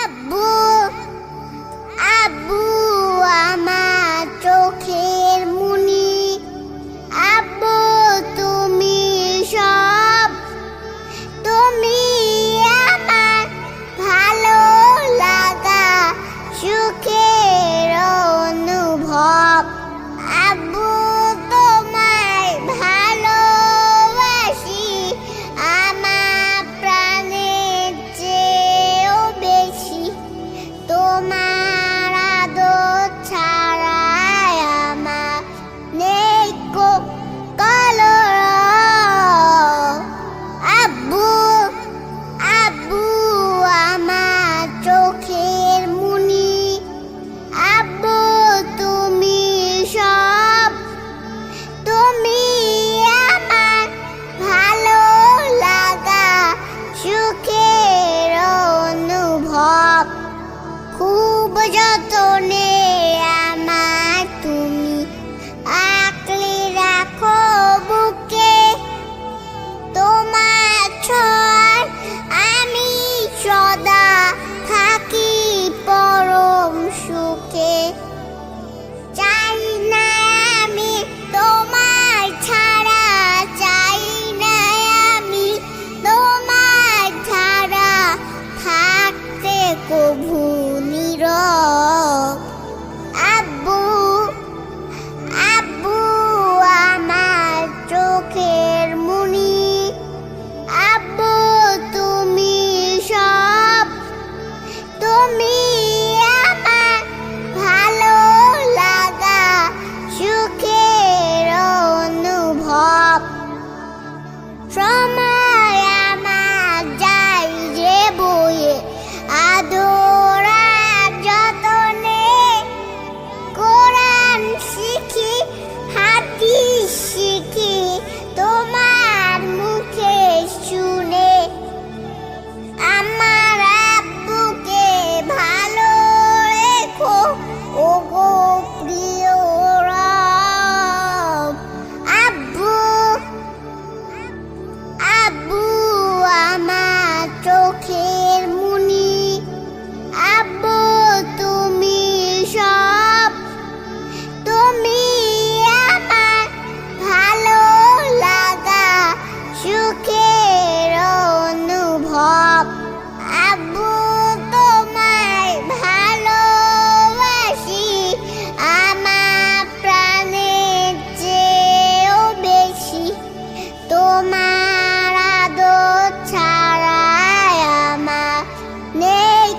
আব্বু আব্বু আমার চোখের মনি, আব্বু তুমি সব, তুমি আমার ভালো লাগা সুখের অনুভব। আব্বু তোমায় ভালোবাসি আমার প্রাণের চেয়েও বেশি, তোমার আদর ছাড়া আমার নেই কলরব। আব্বু আব্বু আমার চোখের মনি, আব্বু তুমি সব, তুমি আমার ভালো লাগা সুখের অনুভব। খুব যতনে আমার তুমি আঁকলে রাখো বুকে, তোমার ছোঁয়ায় আমি সদা থাকি পরম সুখে। চাই না আমি তোমার ছাড়া, চাই না আমি তোমার ছাড়া থাকতে কভু নীরব। আব্বু আব্বু আমার চোখের মনি, আব্বু তুমি সব, তুমি আমার ভালো লাগা সুখের অনুভব। সময় আমার যায় যে বয়ে আদর আর যতনে, কোরআন শিখি হাদিস শিখি তোমার মুখে শুনে। আমার আব্বুকে ভালো রেখো ওগো প্রিয় রব। আব্বু আব্বু আমার চোখের মনি, আব্বু তুমি সব, তুমি আমার ভালো লাগা সুখের অনুভব। আব্বু তোমায় ভালোবাসি আমার প্রাণের চেয়েও বেশি, তোমার আদর ছাড়া আমার নেই